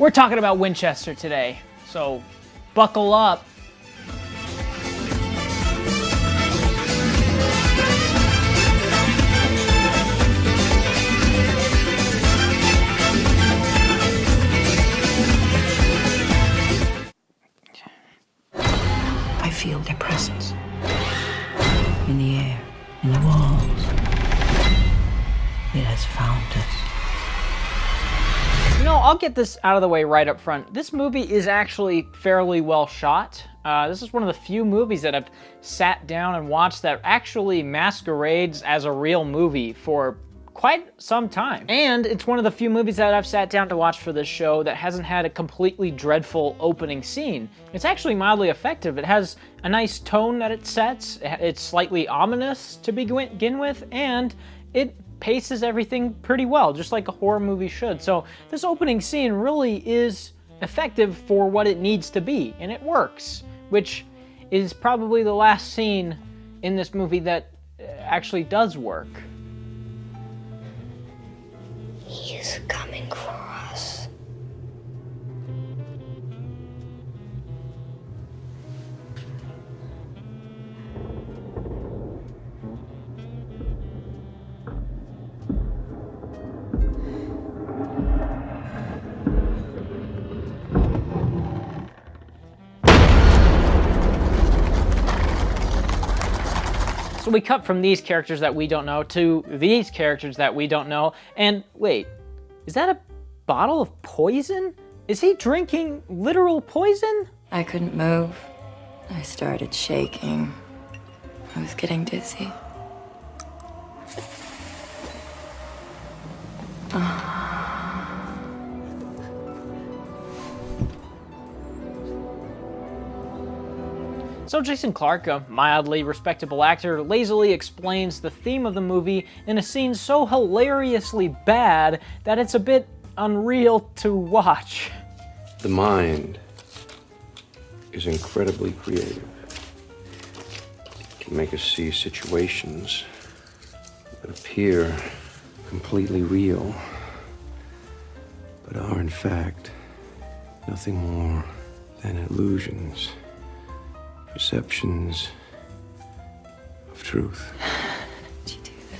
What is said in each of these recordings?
We're talking about Winchester today, so buckle up. I feel their presence in the air, in the walls. It has found us. You know, I'll get this out of the way right up front. This movie is actually fairly well shot. This is one of the few movies that I've sat down and watched that actually masquerades as a real movie for quite some time. And it's one of the few movies that I've sat down to watch for this show that hasn't had a completely dreadful opening scene. It's actually mildly effective. It has a nice tone that it sets. It's slightly ominous to begin with, and it paces everything pretty well, just like a horror movie should. So this opening scene really is effective for what it needs to be, and it works, which is probably the last scene in this movie that actually does work. He is coming for us. So we cut from these characters that we don't know to these characters that we don't know. And wait, is that a bottle of poison? Is he drinking literal poison? I couldn't move. I started shaking. I was getting dizzy. So Jason Clarke, a mildly respectable actor, lazily explains the theme of the movie in a scene so hilariously bad that it's a bit unreal to watch. The mind is incredibly creative. It can make us see situations that appear completely real, but are in fact nothing more than illusions. Perceptions of truth. Did you do that?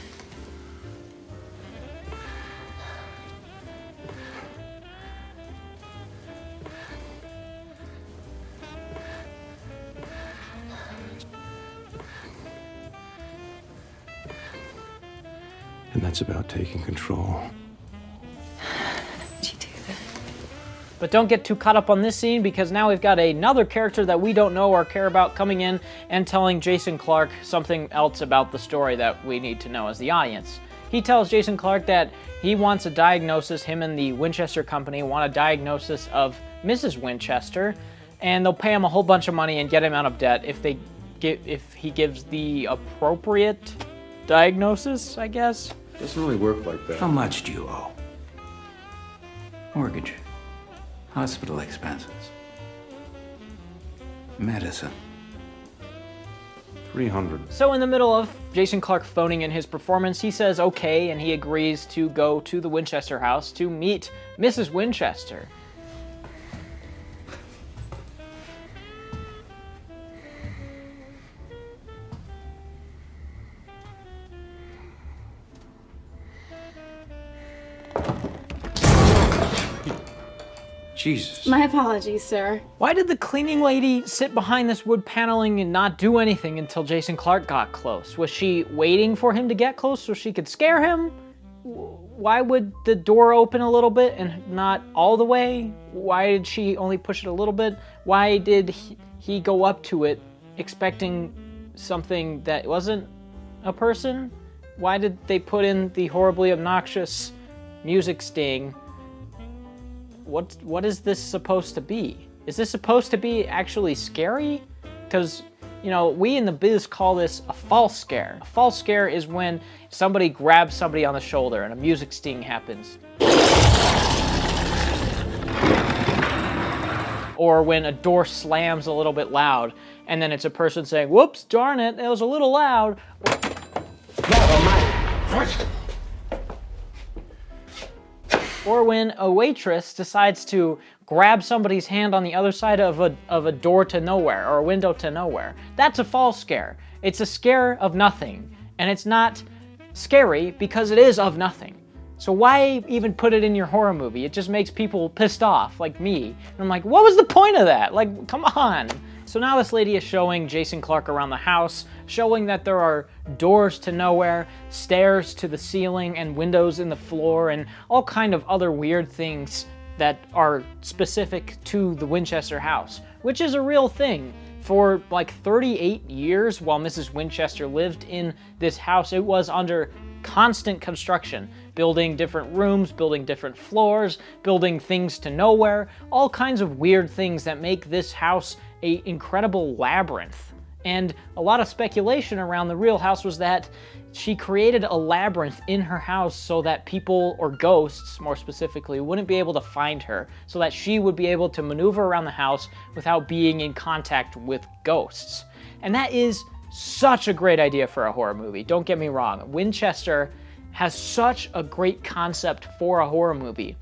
And that's about taking control. Did you do that? But don't get too caught up on this scene, because now we've got another character that we don't know or care about coming in and telling Jason Clarke something else about the story that we need to know as the audience. He tells Jason Clarke that he wants a diagnosis, him and the Winchester company want a diagnosis of Mrs. Winchester, and they'll pay him a whole bunch of money and get him out of debt if he gives the appropriate diagnosis, I guess. Doesn't really work like that. How much do you owe? Mortgage, hospital expenses, medicine. 300. So in the middle of Jason Clarke phoning in his performance, he says okay, and he agrees to go to the Winchester house to meet Mrs. Winchester. Jesus. My apologies, sir. Why did the cleaning lady sit behind this wood paneling and not do anything until Jason Clarke got close? Was she waiting for him to get close so she could scare him? Why would the door open a little bit and not all the way? Why did she only push it a little bit? Why did he go up to it expecting something that wasn't a person? Why did they put in the horribly obnoxious music sting? What is this supposed to be? Is this supposed to be actually scary? Because, you know, we in the biz call this a false scare. A false scare is when somebody grabs somebody on the shoulder and a music sting happens. Or when a door slams a little bit loud and then it's a person saying, whoops, darn it, that was a little loud. or when a waitress decides to grab somebody's hand on the other side of a door to nowhere or a window to nowhere. That's a fall scare. It's a scare of nothing, and it's not scary because it is of nothing. So why even put it in your horror movie? It just makes people pissed off, like me. And I'm like, what was the point of that? Like, come on. So now this lady is showing Jason Clarke around the house, showing that there are doors to nowhere, stairs to the ceiling, and windows in the floor, and all kind of other weird things that are specific to the Winchester house, which is a real thing. For like 38 years while Mrs. Winchester lived in this house, it was under constant construction, building different rooms, building different floors, building things to nowhere, all kinds of weird things that make this house an incredible labyrinth. And a lot of speculation around the real house was that she created a labyrinth in her house so that people, or ghosts more specifically, wouldn't be able to find her, so that she would be able to maneuver around the house without being in contact with ghosts. And that is such a great idea for a horror movie, don't get me wrong. Winchester has such a great concept for a horror movie.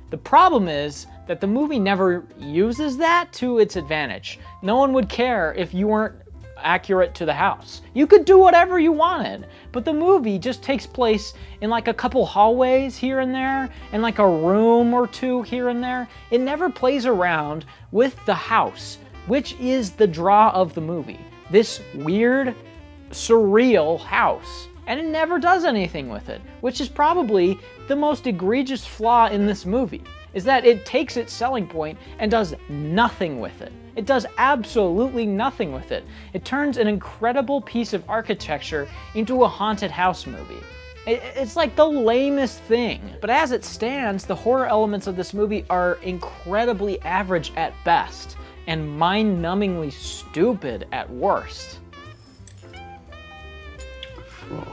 The problem is that the movie never uses that to its advantage. No one would care if you weren't accurate to the house. You could do whatever you wanted, but the movie just takes place in like a couple hallways here and there, and like a room or two here and there. It never plays around with the house, which is the draw of the movie. This weird, surreal house. And it never does anything with it, which is probably the most egregious flaw in this movie, is that it takes its selling point and does nothing with it. It does absolutely nothing with it. It turns an incredible piece of architecture into a haunted house movie. It's like the lamest thing. But as it stands, the horror elements of this movie are incredibly average at best, and mind-numbingly stupid at worst. Fraud.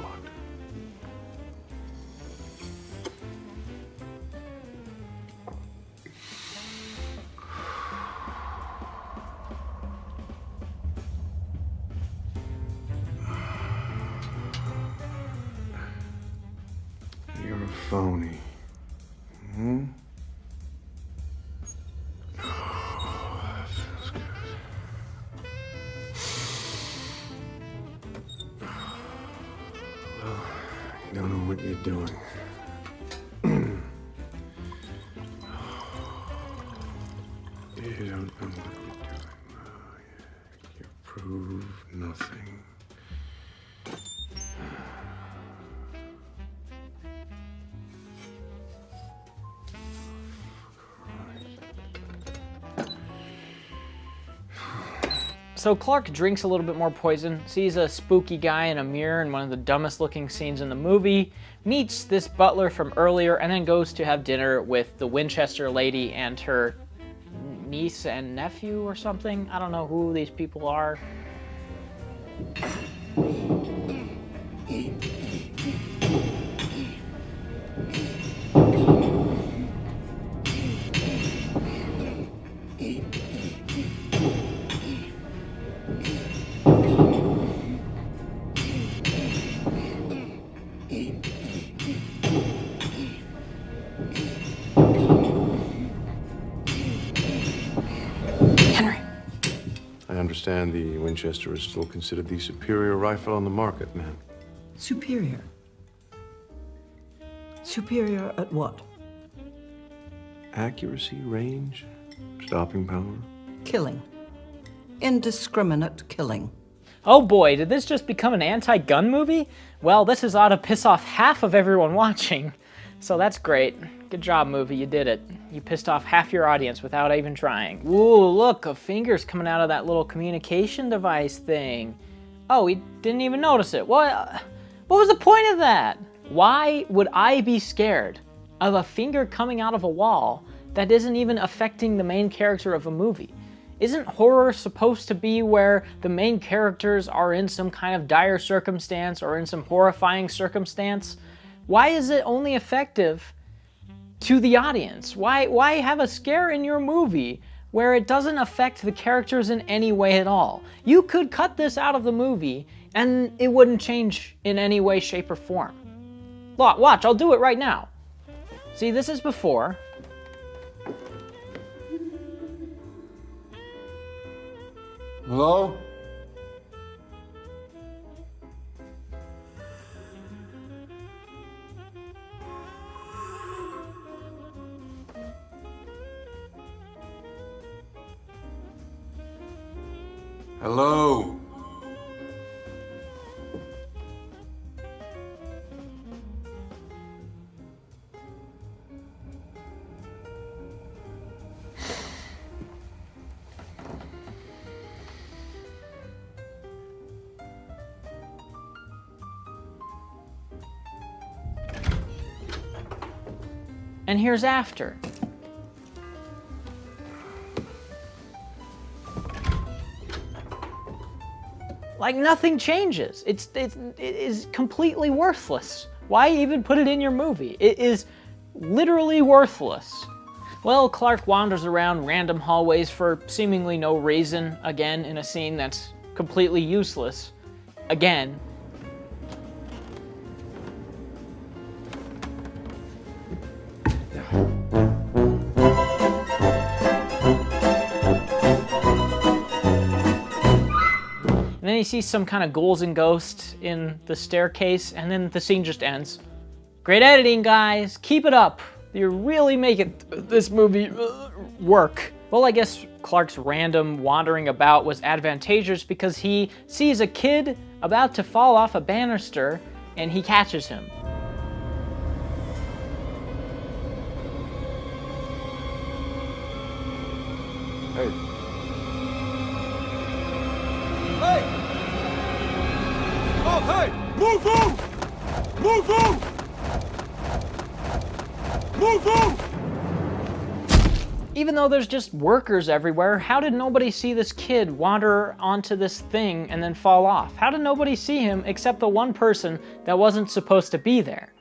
You're a phony. Hmm? Oh, that feels good. Well, you don't know what you're doing. You don't know what you're doing. Oh, yeah. You prove nothing. So Clarke drinks a little bit more poison, sees a spooky guy in a mirror in one of the dumbest looking scenes in the movie, meets this butler from earlier, and then goes to have dinner with the Winchester lady and her niece and nephew or something. I don't know who these people are. I understand the Winchester is still considered the superior rifle on the market, ma'am. Superior? Superior at what? Accuracy, range, stopping power. Killing. Indiscriminate killing. Oh boy, did this just become an anti-gun movie? Well, this is ought to piss off half of everyone watching. So that's great. Good job, movie, you did it. You pissed off half your audience without even trying. Ooh, look, a finger's coming out of that little communication device thing. Oh, we didn't even notice it. What was the point of that? Why would I be scared of a finger coming out of a wall that isn't even affecting the main character of a movie? Isn't horror supposed to be where the main characters are in some kind of dire circumstance or in some horrifying circumstance? Why is it only effective to the audience? Why have a scare in your movie where it doesn't affect the characters in any way at all? You could cut this out of the movie and it wouldn't change in any way, shape, or form. Watch, I'll do it right now. See, this is before. Hello? Hello? And here's after. Like, nothing changes. It is completely worthless. Why even put it in your movie? It is literally worthless. Well, Clarke wanders around random hallways for seemingly no reason, again, in a scene that's completely useless. Again. And then he sees some kind of ghouls and ghosts in the staircase, and then the scene just ends. Great editing, guys. Keep it up. You're really making this movie work. Well, I guess Clarke's random wandering about was advantageous because he sees a kid about to fall off a banister, and he catches him. Hey. Hey! Oh, hey! Move out! Move out! Move out! Even though there's just workers everywhere, how did nobody see this kid wander onto this thing and then fall off? How did nobody see him except the one person that wasn't supposed to be there?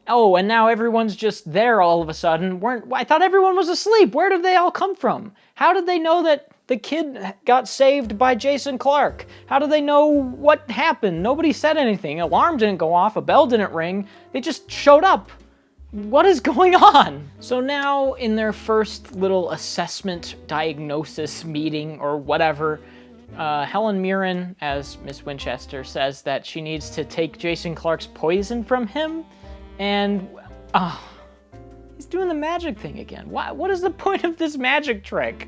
Oh, and now everyone's just there all of a sudden. I thought everyone was asleep. Where did they all come from? How did they know that the kid got saved by Jason Clarke? How do they know what happened? Nobody said anything. Alarm didn't go off. A bell didn't ring. They just showed up. What is going on? So now in their first little assessment, diagnosis meeting or whatever, Helen Mirren, as Miss Winchester, says that she needs to take Jason Clarke's poison from him. And, he's doing the magic thing again. What is the point of this magic trick?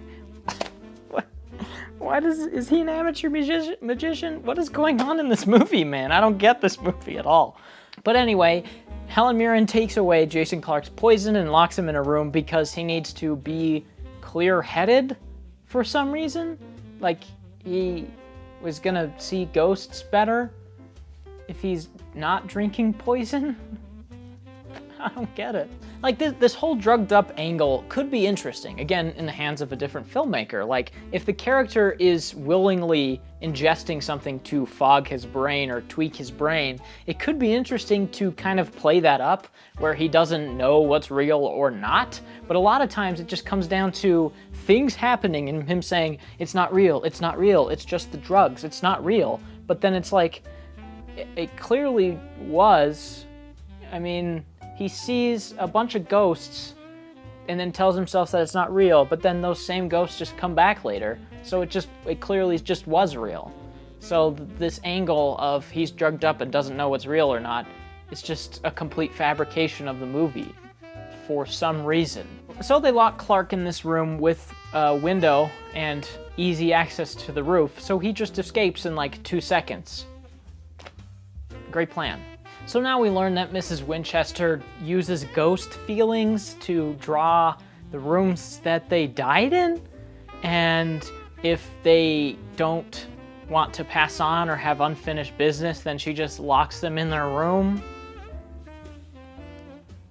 Is he an amateur magician? What is going on in this movie, man? I don't get this movie at all. But anyway, Helen Mirren takes away Jason Clarke's poison and locks him in a room because he needs to be clear-headed for some reason. Like, he was gonna see ghosts better if he's not drinking poison. I don't get it. Like, this whole drugged up angle could be interesting, again, in the hands of a different filmmaker. Like, if the character is willingly ingesting something to fog his brain or tweak his brain, it could be interesting to kind of play that up, where he doesn't know what's real or not. But a lot of times it just comes down to things happening and him saying, it's not real, it's not real, it's just the drugs, it's not real. But then it's like, it clearly was. I mean, he sees a bunch of ghosts and then tells himself that it's not real, but then those same ghosts just come back later. So it clearly just was real. So this angle of he's drugged up and doesn't know what's real or not, it's just a complete fabrication of the movie for some reason. So they lock Clarke in this room with a window and easy access to the roof, so he just escapes in like 2 seconds. Great plan. So now we learn that Mrs. Winchester uses ghost feelings to draw the rooms that they died in, and if they don't want to pass on or have unfinished business, then she just locks them in their room.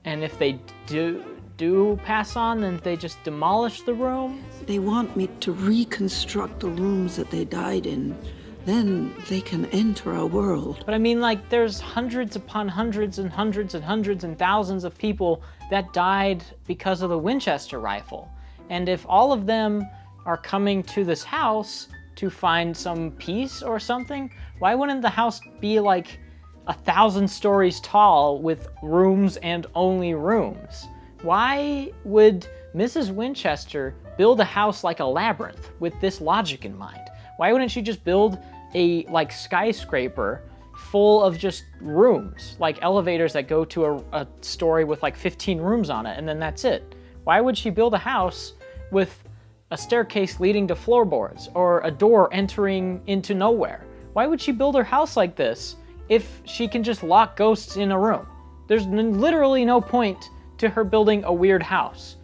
And if they do pass on, then they just demolish the room. They want me to reconstruct the rooms that they died in. Then they can enter our world. But I mean, like, there's hundreds upon hundreds and hundreds and hundreds and thousands of people that died because of the Winchester rifle. And if all of them are coming to this house to find some peace or something, why wouldn't the house be like 1,000 stories tall with rooms and only rooms? Why would Mrs. Winchester build a house like a labyrinth with this logic in mind? Why wouldn't she just build a like skyscraper full of just rooms, like elevators that go to a story with like 15 rooms on it, and then that's it? Why would she build a house with a staircase leading to floorboards or a door entering into nowhere? Why would she build her house like this if she can just lock ghosts in a room? There's literally no point to her building a weird house.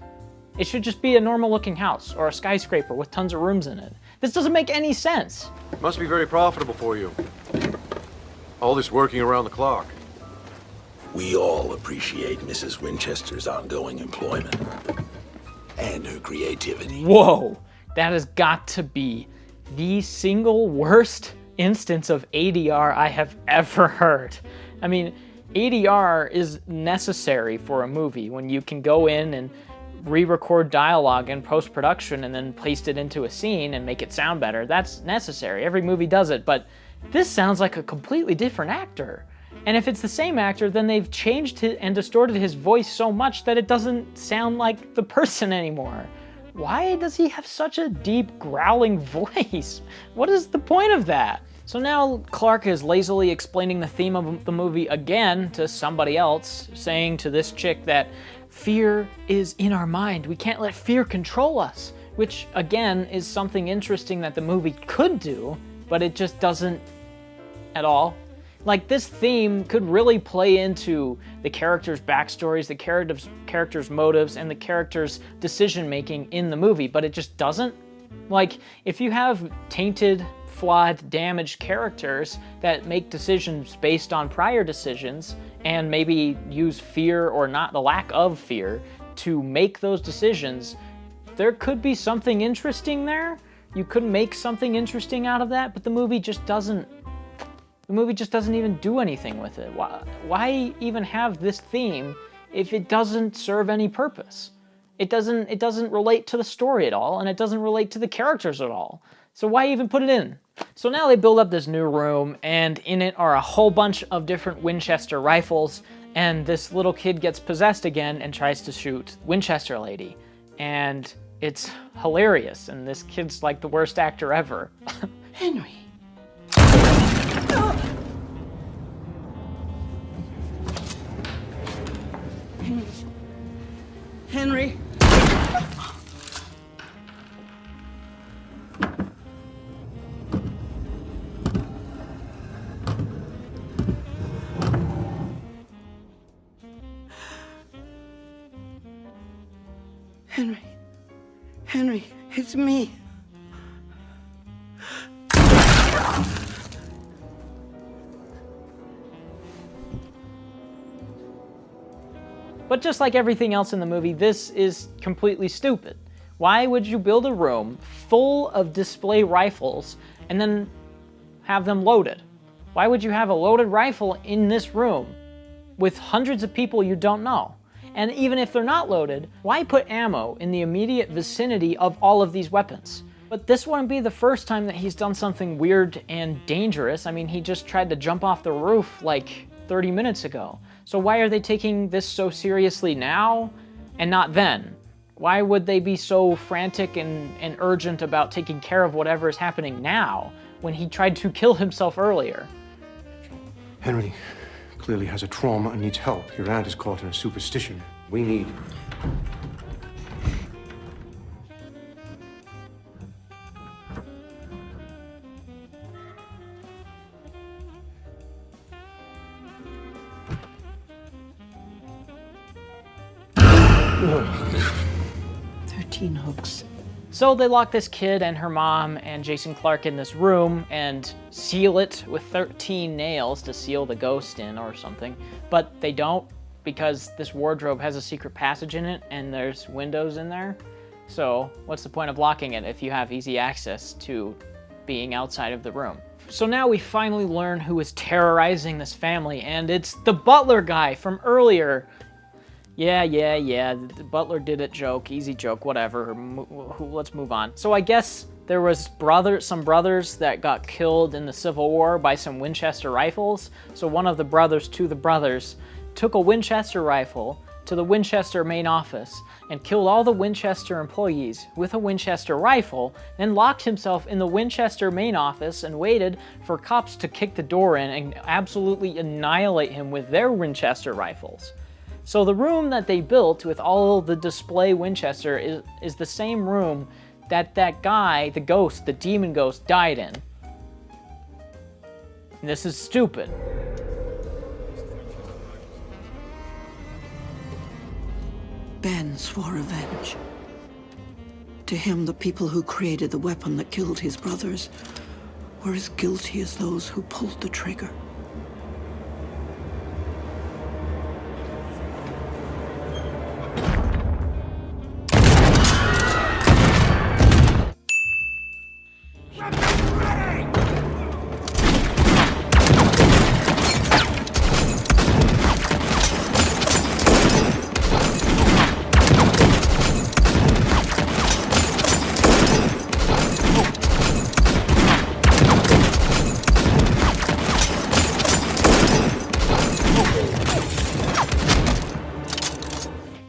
It should just be a normal looking house or a skyscraper with tons of rooms in it. This doesn't make any sense. Must be very profitable for you. All this working around the clock. We all appreciate Mrs. Winchester's ongoing employment and her creativity. Whoa, that has got to be the single worst instance of ADR I have ever heard. I mean, ADR is necessary for a movie when you can go in and re-record dialogue in post-production and then paste it into a scene and make it sound better. That's necessary. Every movie does it, but this sounds like a completely different actor. And if it's the same actor, then they've changed and distorted his voice so much that it doesn't sound like the person anymore. Why does he have such a deep, growling voice? What is the point of that? So now Clarke is lazily explaining the theme of the movie again to somebody else, saying to this chick that fear is in our mind. We can't let fear control us, which again is something interesting that the movie could do, but it just doesn't at all. Like, this theme could really play into the characters' backstories, the characters' motives, and the characters' decision-making in the movie, but it just doesn't. Like, if you have tainted, flawed, damaged characters that make decisions based on prior decisions, and maybe use fear or not the lack of fear to make those decisions, there could be something interesting there. You could make something interesting out of that, but the movie just doesn't. The movie just doesn't even do anything with it. Why even have this theme if it doesn't serve any purpose? It doesn't relate to the story at all, and it doesn't relate to the characters at all. So why even put it in? So now they build up this new room, and in it are a whole bunch of different Winchester rifles, and this little kid gets possessed again and tries to shoot Winchester lady. And it's hilarious, and this kid's like the worst actor ever. Henry. Henry. Henry, it's me. But just like everything else in the movie, this is completely stupid. Why would you build a room full of display rifles and then have them loaded? Why would you have a loaded rifle in this room with hundreds of people you don't know? And even if they're not loaded, why put ammo in the immediate vicinity of all of these weapons? But this wouldn't be the first time that he's done something weird and dangerous. I mean, he just tried to jump off the roof like 30 minutes ago. So why are they taking this so seriously now and not then? Why would they be so frantic and urgent about taking care of whatever is happening now when he tried to kill himself earlier? Henry clearly has a trauma and needs help. Your aunt is caught in a superstition. We need... Hooks. So they lock this kid and her mom and Jason Clarke in this room and seal it with 13 nails to seal the ghost in or something. But they don't, because this wardrobe has a secret passage in it and there's windows in there. So what's the point of locking it if you have easy access to being outside of the room? So now we finally learn who is terrorizing this family, and it's the butler guy from earlier. Yeah, the butler did it joke, easy joke, whatever, let's move on. So I guess there was some brothers that got killed in the Civil War by some Winchester rifles. So one of the brothers took a Winchester rifle, to the Winchester main office and killed all the Winchester employees with a Winchester rifle, then locked himself in the Winchester main office and waited for cops to kick the door in and absolutely annihilate him with their Winchester rifles. So the room that they built with all the display Winchester is the same room that guy, the ghost, the demon ghost, died in. And this is stupid. Ben swore revenge. To him, the people who created the weapon that killed his brothers were as guilty as those who pulled the trigger.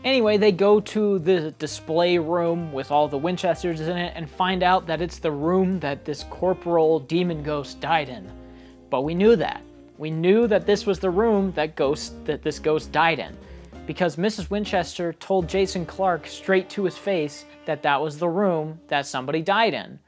Anyway, they go to the display room with all the Winchesters in it and find out that it's the room that this corporal demon ghost died in. But we knew that. We knew that this was the room that this ghost died in, because Mrs. Winchester told Jason Clarke straight to his face that that was the room that somebody died in.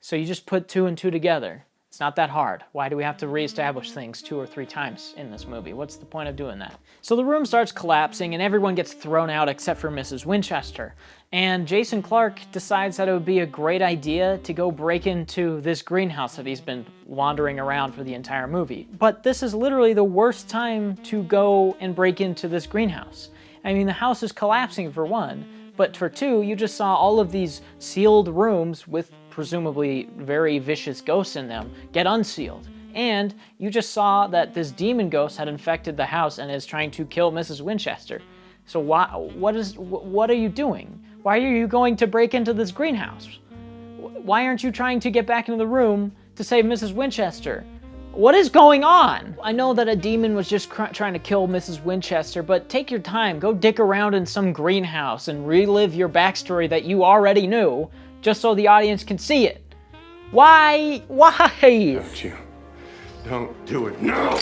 So you just put 2 and 2 together. It's not that hard. Why do we have to reestablish things 2 or 3 times in this movie? What's the point of doing that? So the room starts collapsing and everyone gets thrown out except for Mrs. Winchester. And Jason Clarke decides that it would be a great idea to go break into this greenhouse that he's been wandering around for the entire movie. But this is literally the worst time to go and break into this greenhouse. I mean, the house is collapsing for one, but for two, you just saw all of these sealed rooms with presumably very vicious ghosts in them get unsealed. And you just saw that this demon ghost had infected the house and is trying to kill Mrs. Winchester. So what are you doing? Why are you going to break into this greenhouse? Why aren't you trying to get back into the room to save Mrs. Winchester? What is going on? I know that a demon was just trying to kill Mrs. Winchester, but take your time. Go dick around in some greenhouse and relive your backstory that you already knew, just so the audience can see it. Why? Why? Don't you? Don't do it. No!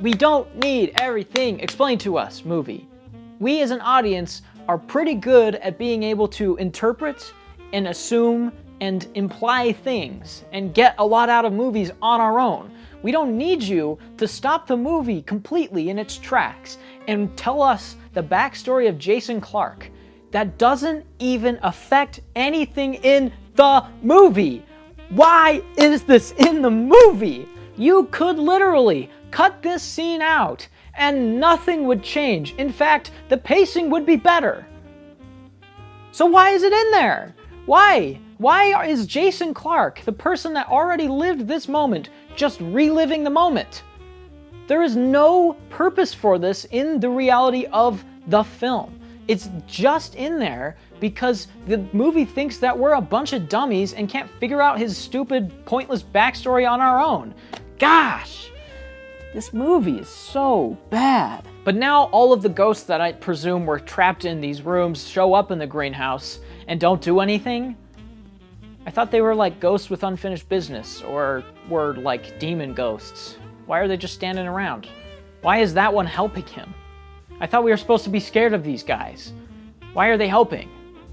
We don't need everything explained to us, movie. We as an audience are pretty good at being able to interpret and assume and imply things and get a lot out of movies on our own. We don't need you to stop the movie completely in its tracks and tell us the backstory of Jason Clarke that doesn't even affect anything in the movie. Why is this in the movie? You could literally cut this scene out and nothing would change. In fact, the pacing would be better. So why is it in there? Why? Why is Jason Clarke, the person that already lived this moment, just reliving the moment? There is no purpose for this in the reality of the film. It's just in there because the movie thinks that we're a bunch of dummies and can't figure out his stupid, pointless backstory on our own. Gosh, this movie is so bad. But now all of the ghosts that I presume were trapped in these rooms show up in the greenhouse and don't do anything? I thought they were like ghosts with unfinished business, or were like demon ghosts. Why are they just standing around? Why is that one helping him? I thought we were supposed to be scared of these guys. Why are they helping?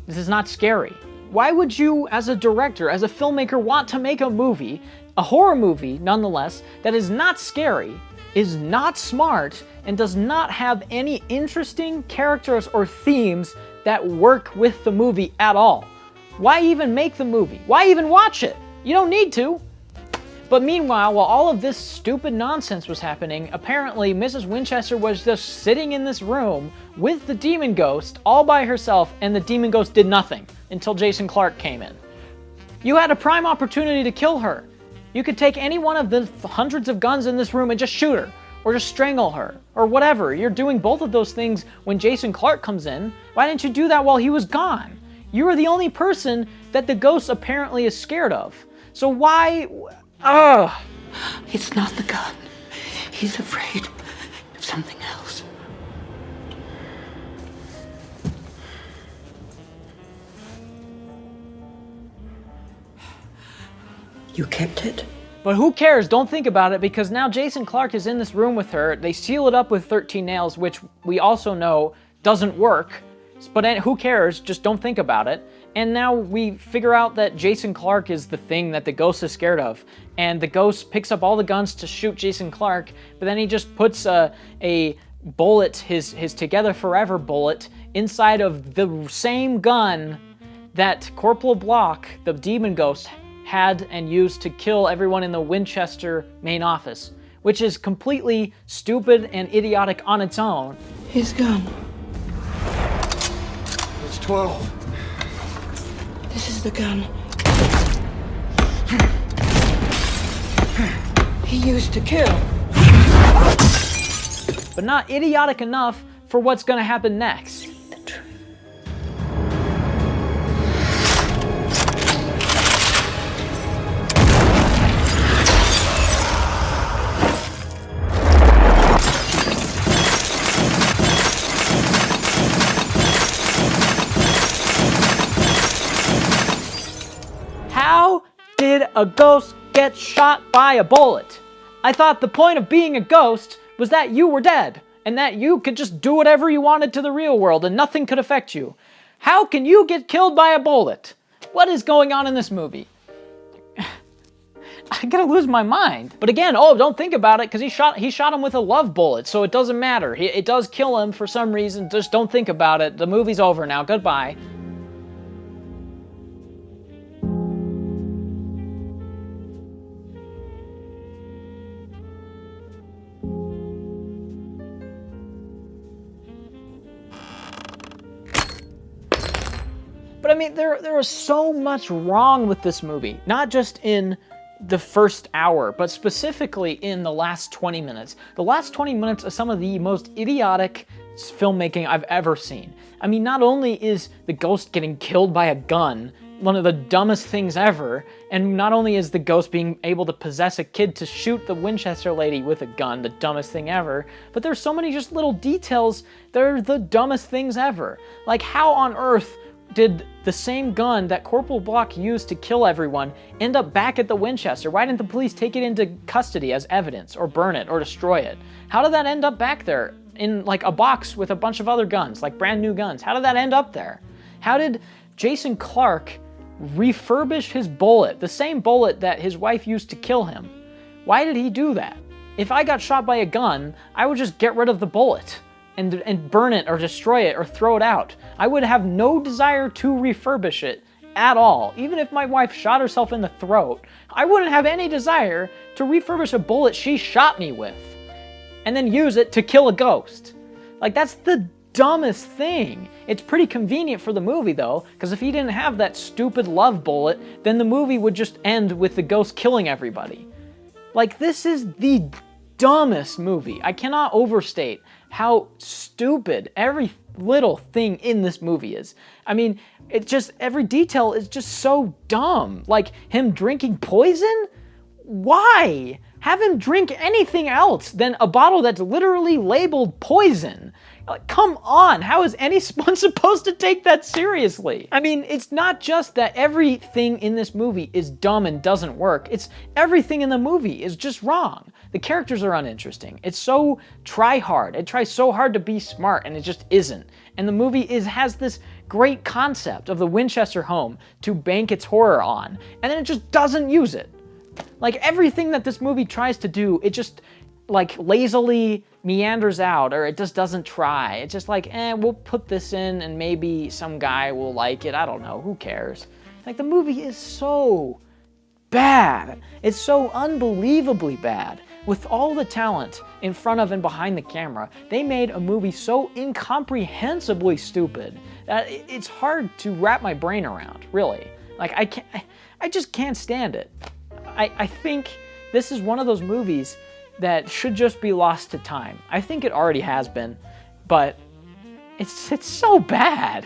This is not scary. Why would you, as a director, as a filmmaker, want to make a movie, a horror movie nonetheless, that is not scary, is not smart, and does not have any interesting characters or themes that work with the movie at all? Why even make the movie? Why even watch it? You don't need to. But meanwhile, while all of this stupid nonsense was happening, apparently Mrs. Winchester was just sitting in this room with the demon ghost all by herself, and the demon ghost did nothing until Jason Clarke came in. You had a prime opportunity to kill her. You could take any one of the hundreds of guns in this room and just shoot her, or just strangle her, or whatever. You're doing both of those things when Jason Clarke comes in. Why didn't you do that while he was gone? You are the only person that the ghost apparently is scared of. So why... Ugh. It's not the gun. He's afraid of something else. You kept it? But who cares? Don't think about it, because now Jason Clarke is in this room with her. They seal it up with 13 nails, which we also know doesn't work. But who cares? Just don't think about it. And now we figure out that Jason Clarke is the thing that the ghost is scared of. And the ghost picks up all the guns to shoot Jason Clarke, but then he just puts a bullet, his Together Forever bullet, inside of the same gun that Corporal Block, the demon ghost, had and used to kill everyone in the Winchester main office, which is completely stupid and idiotic on its own. His gun. It's 12. This is the gun he used to kill. But not idiotic enough for what's gonna happen next. How did a ghost get shot by a bullet? I thought the point of being a ghost was that you were dead, and that you could just do whatever you wanted to the real world and nothing could affect you. How can you get killed by a bullet? What is going on in this movie? I'm gonna lose my mind. But again, don't think about it, because he shot him with a love bullet, so it doesn't matter. It does kill him for some reason. Just don't think about it. The movie's over now. Goodbye. But I mean, there was so much wrong with this movie. Not just in the first hour, but specifically in the last 20 minutes. The last 20 minutes are some of the most idiotic filmmaking I've ever seen. I mean, not only is the ghost getting killed by a gun, one of the dumbest things ever, and not only is the ghost being able to possess a kid to shoot the Winchester lady with a gun, the dumbest thing ever, but there's so many just little details that are the dumbest things ever. Like, how on earth did the same gun that Corporal Block used to kill everyone end up back at the Winchester? Why didn't the police take it into custody as evidence, or burn it, or destroy it? How did that end up back there in like a box with a bunch of other guns, like brand new guns? How did that end up there? How did Jason Clarke refurbish his bullet, the same bullet that his wife used to kill him? Why did he do that? If I got shot by a gun, I would just get rid of the bullet and burn it or destroy it or throw it out. I would have no desire to refurbish it at all. Even if my wife shot herself in the throat, I wouldn't have any desire to refurbish a bullet she shot me with and then use it to kill a ghost. Like, that's the dumbest thing. It's pretty convenient for the movie though, because if he didn't have that stupid love bullet, then the movie would just end with the ghost killing everybody. Like, this is the dumbest movie. I cannot overstate how stupid every little thing in this movie is. I mean, it just, every detail is just so dumb. Like, him drinking poison? Why? Have him drink anything else than a bottle that's literally labeled poison. Like, come on, how is anyone supposed to take that seriously? I mean, it's not just that everything in this movie is dumb and doesn't work. It's everything in the movie is just wrong. The characters are uninteresting. It's so try-hard. It tries so hard to be smart, and it just isn't. And the movie has this great concept of the Winchester home to bank its horror on, and then it just doesn't use it. Like, everything that this movie tries to do, it just, like, lazily meanders out, or it just doesn't try. It's just like, we'll put this in and maybe some guy will like it. I don't know, who cares? Like, the movie is so bad. It's so unbelievably bad. With all the talent in front of and behind the camera, they made a movie so incomprehensibly stupid that it's hard to wrap my brain around, really. Like, I just can't stand it. I think this is one of those movies that should just be lost to time. I think it already has been, but it's so bad.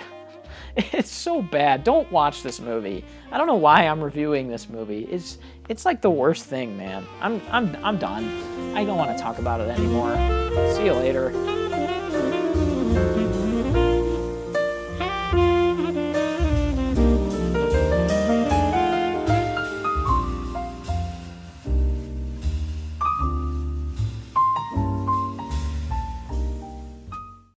It's so bad. Don't watch this movie. I don't know why I'm reviewing this movie. It's like the worst thing, man. I'm done. I don't want to talk about it anymore. See you later.